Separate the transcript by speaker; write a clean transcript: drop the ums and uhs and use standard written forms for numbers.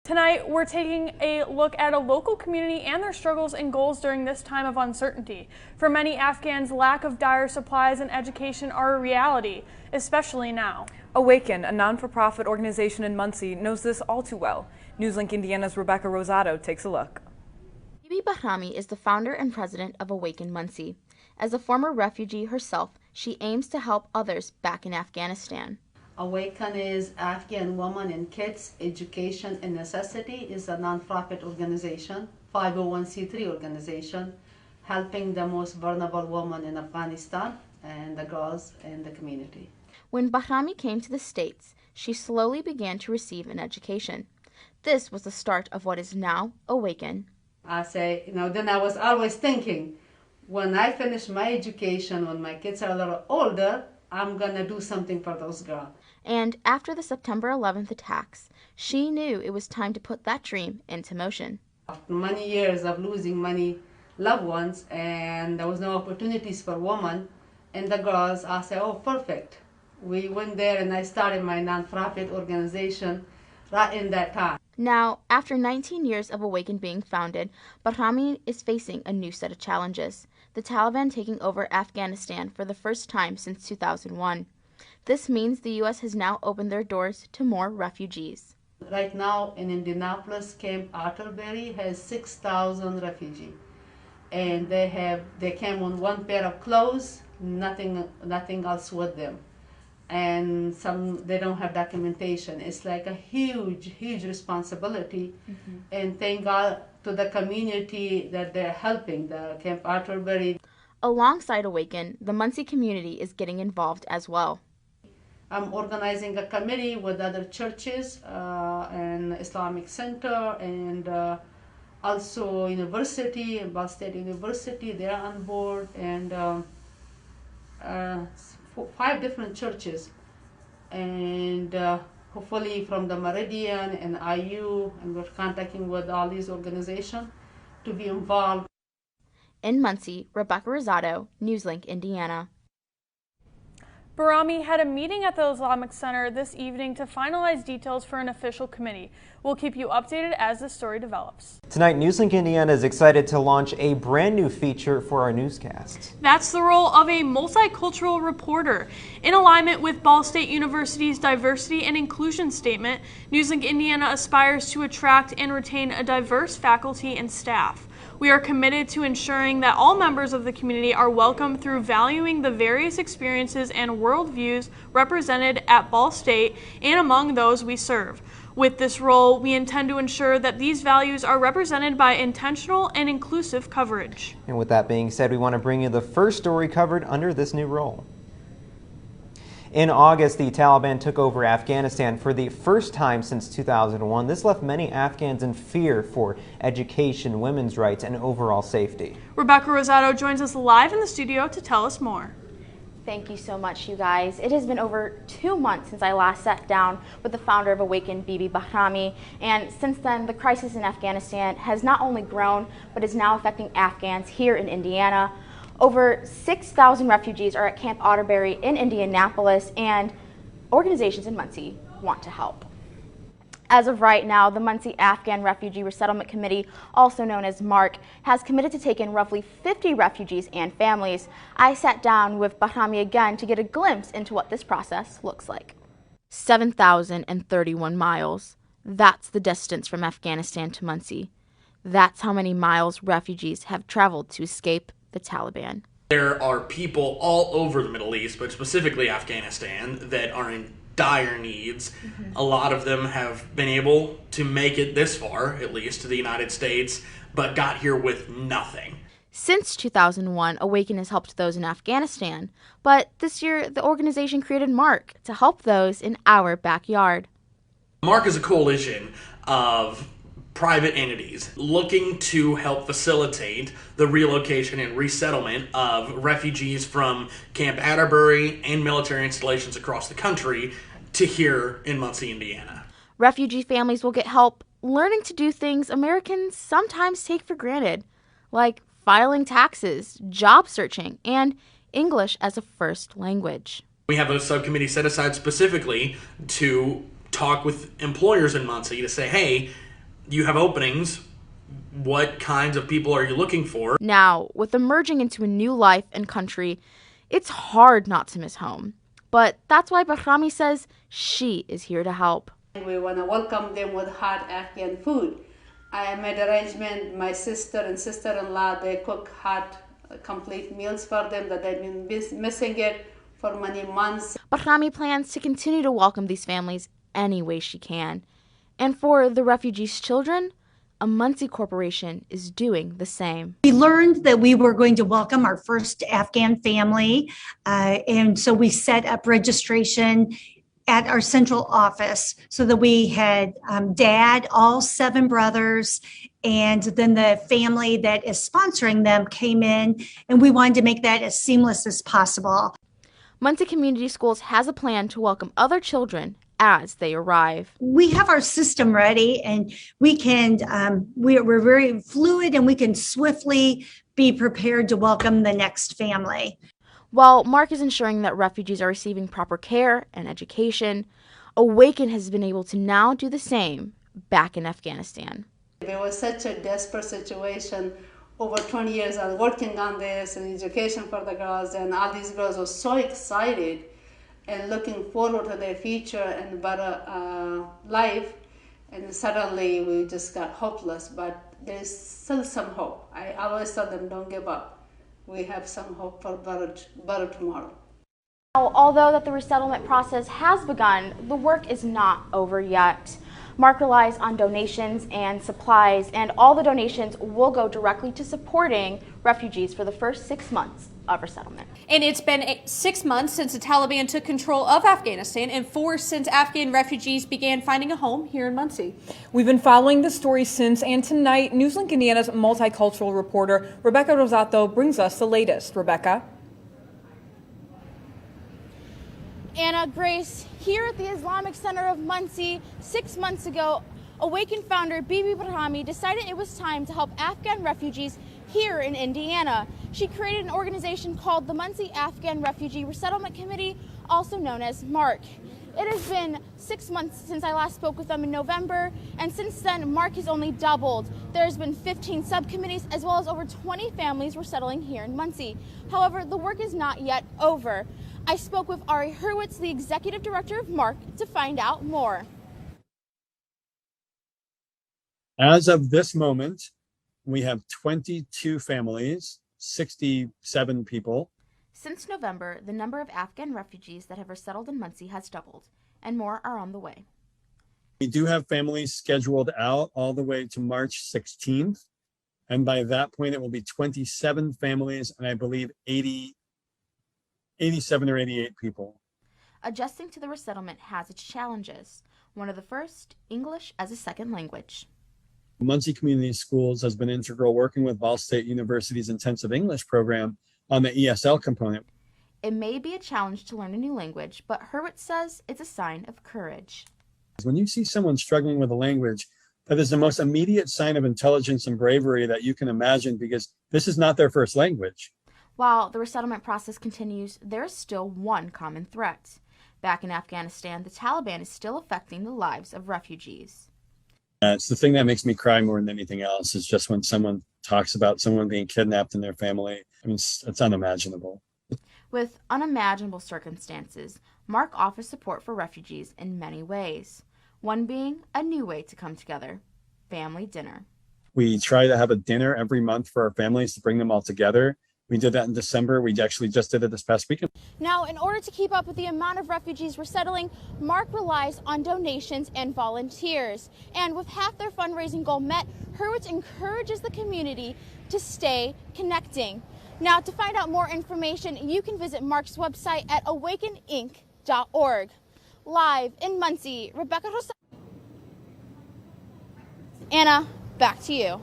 Speaker 1: Tonight, we're taking a look at a local community and their struggles and goals during this time of uncertainty. For many Afghans, lack of dire supplies and education are a reality, especially now.
Speaker 2: Awaken, a non-for-profit organization in Muncie, knows this all too well. Newslink Indiana's Rebecca Rosado takes a look.
Speaker 3: Bibi Bahrami is the founder and president of Awaken Muncie. As a former refugee herself, she aims to help others back in Afghanistan.
Speaker 4: Awaken is Afghan Women and Kids Education and Necessity is a non-profit organization, 501c3 organization, helping the most vulnerable women in Afghanistan and the girls in the community.
Speaker 3: When Bahrami came to the States, she slowly began to receive an education. This was the start of what is now Awaken.
Speaker 4: Then I was always thinking, when I finish my education, when my kids are a little older, I'm going to do something for those girls.
Speaker 3: And after the September 11th attacks, she knew it was time to put that dream into motion.
Speaker 4: After many years of losing many loved ones and there was no opportunities for women and the girls, I said, oh, perfect. We went there and I started my nonprofit organization right in that time.
Speaker 3: Now, after 19 years of Awaken being founded, Bahrami is facing a new set of challenges. The Taliban taking over Afghanistan for the first time since 2001. This means the U.S. has now opened their doors to more refugees.
Speaker 4: Right now in Indianapolis, Camp Atterbury has 6,000 refugees. And they came on one pair of clothes, nothing else with them. And they don't have documentation. It's like a huge responsibility. Mm-hmm. And thank God to the community that they're helping, the Camp Atterbury.
Speaker 3: Alongside Awaken, the Muncie community is getting involved as well.
Speaker 4: I'm organizing a committee with other churches and Islamic Center and also university, Ball State University, they're on board, and 5 different churches. And hopefully from the Meridian and IU, and we're contacting with all these organizations to be involved.
Speaker 3: In Muncie, Rebecca Rosado, Newslink, Indiana.
Speaker 1: Bahrami had a meeting at the Islamic Center this evening to finalize details for an official committee. We'll keep you updated as the story develops.
Speaker 5: Tonight, Newslink Indiana is excited to launch a brand new feature for our newscasts.
Speaker 1: That's the role of a multicultural reporter. In alignment with Ball State University's diversity and inclusion statement, Newslink Indiana aspires to attract and retain a diverse faculty and staff. We are committed to ensuring that all members of the community are welcome through valuing the various experiences and worldviews represented at Ball State and among those we serve. With this role, we intend to ensure that these values are represented by intentional and inclusive coverage.
Speaker 5: And with that being said, we want to bring you the first story covered under this new role. In August, the Taliban took over Afghanistan for the first time since 2001. This left many Afghans in fear for education, women's rights, and overall safety.
Speaker 1: Rebecca Rosado joins us live in the studio to tell us more.
Speaker 3: Thank you so much, you guys. It has been over 2 months since I last sat down with the founder of Awaken, Bibi Bahrami, and since then the crisis in Afghanistan has not only grown, but is now affecting Afghans here in Indiana. Over 6,000 refugees are at Camp Atterbury in Indianapolis, and organizations in Muncie want to help. As of right now, the Muncie Afghan Refugee Resettlement Committee, also known as MARC, has committed to take in roughly 50 refugees and families. I sat down with Bahrami again to get a glimpse into what this process looks like. 7,031 miles. That's the distance from Afghanistan to Muncie. That's how many miles refugees have traveled to escape the Taliban.
Speaker 6: There are people all over the Middle East, but specifically Afghanistan, that are in dire needs. Mm-hmm. A lot of them have been able to make it this far, at least, to the United States, but got here with nothing.
Speaker 3: Since 2001, Awaken has helped those in Afghanistan, but this year the organization created MARC to help those in our backyard.
Speaker 6: MARC is a coalition of private entities looking to help facilitate the relocation and resettlement of refugees from Camp Atterbury and military installations across the country to here in Muncie, Indiana.
Speaker 3: Refugee families will get help learning to do things Americans sometimes take for granted, like filing taxes, job searching, and English as a first language.
Speaker 6: We have a subcommittee set aside specifically to talk with employers in Muncie to say, hey, you have openings. What kinds of people are you looking for?
Speaker 3: Now, with emerging into a new life and country, it's hard not to miss home. But that's why Bahrami says she is here to help.
Speaker 4: We want to welcome them with hot Afghan food. I made arrangement, my sister and sister-in-law, they cook hot, complete meals for them that they've been missing it for many months.
Speaker 3: Bahrami plans to continue to welcome these families any way she can. And for the refugees' children, a Muncie corporation is doing the same.
Speaker 7: We learned that we were going to welcome our first Afghan family, and so we set up registration at our central office so that we had dad, all 7 brothers, and then the family that is sponsoring them came in, and we wanted to make that as seamless as possible.
Speaker 3: Muncie Community Schools has a plan to welcome other children as they arrive.
Speaker 7: We have our system ready, and we can, we're very fluid, and we can swiftly be prepared to welcome the next family.
Speaker 3: While Mark is ensuring that refugees are receiving proper care and education, Awaken has been able to now do the same back in Afghanistan.
Speaker 4: It was such a desperate situation. Over 20 years I was working on this and education for the girls, and all these girls were so excited and looking forward to their future and better life, and suddenly we just got hopeless. But there's still some hope. I always tell them, don't give up. We have some hope for better tomorrow.
Speaker 3: Although that the resettlement process has begun, the work is not over yet. Mark relies on donations and supplies, and all the donations will go directly to supporting refugees for the first 6 months of resettlement.
Speaker 1: And it's been 6 months since the Taliban took control of Afghanistan, and 4 since Afghan refugees began finding a home here in Muncie.
Speaker 2: We've been following the story since, and tonight, Newslink Indiana's multicultural reporter Rebecca Rosado brings us the latest. Rebecca?
Speaker 3: Anna, Grace, here at the Islamic Center of Muncie, 6 months ago, Awaken founder Bibi Bahrami decided it was time to help Afghan refugees here in Indiana. She created an organization called the Muncie Afghan Refugee Resettlement Committee, also known as MARC. It has been 6 months since I last spoke with them in November, and since then, MARC has only doubled. There's been 15 subcommittees, as well as over 20 families were settling here in Muncie. However, the work is not yet over. I spoke with Ari Hurwitz, the executive director of MARC, to find out more.
Speaker 8: As of this moment, we have 22 families, 67 people.
Speaker 3: Since November, the number of Afghan refugees that have resettled in Muncie has doubled, and more are on the way.
Speaker 8: We do have families scheduled out all the way to March 16th. And by that point, it will be 27 families, and I believe 87 or 88 people.
Speaker 3: Adjusting to the resettlement has its challenges. One of the first, English as a second language.
Speaker 8: Muncie Community Schools has been integral, working with Ball State University's intensive English program on the ESL component.
Speaker 3: It may be a challenge to learn a new language, but Hurwitz says it's a sign of courage.
Speaker 8: When you see someone struggling with a language, that is the most immediate sign of intelligence and bravery that you can imagine, because this is not their first language.
Speaker 3: While the resettlement process continues, there is still one common threat. Back in Afghanistan, the Taliban is still affecting the lives of refugees.
Speaker 8: It's the thing that makes me cry more than anything else, is just when someone talks about someone being kidnapped and their family. I mean, it's unimaginable.
Speaker 3: With unimaginable circumstances, MARC offers support for refugees in many ways. One being a new way to come together, family dinner.
Speaker 8: We try to have a dinner every month for our families to bring them all together. We did that in December. We actually just did it this past weekend.
Speaker 3: Now, in order to keep up with the amount of refugees resettling, MARC relies on donations and volunteers. And with half their fundraising goal met, Hurwitz encourages the community to stay connecting. Now, to find out more information, you can visit MARC's website at awakeninc.org. Live in Muncie, Rebecca Rosado. Anna, back to you.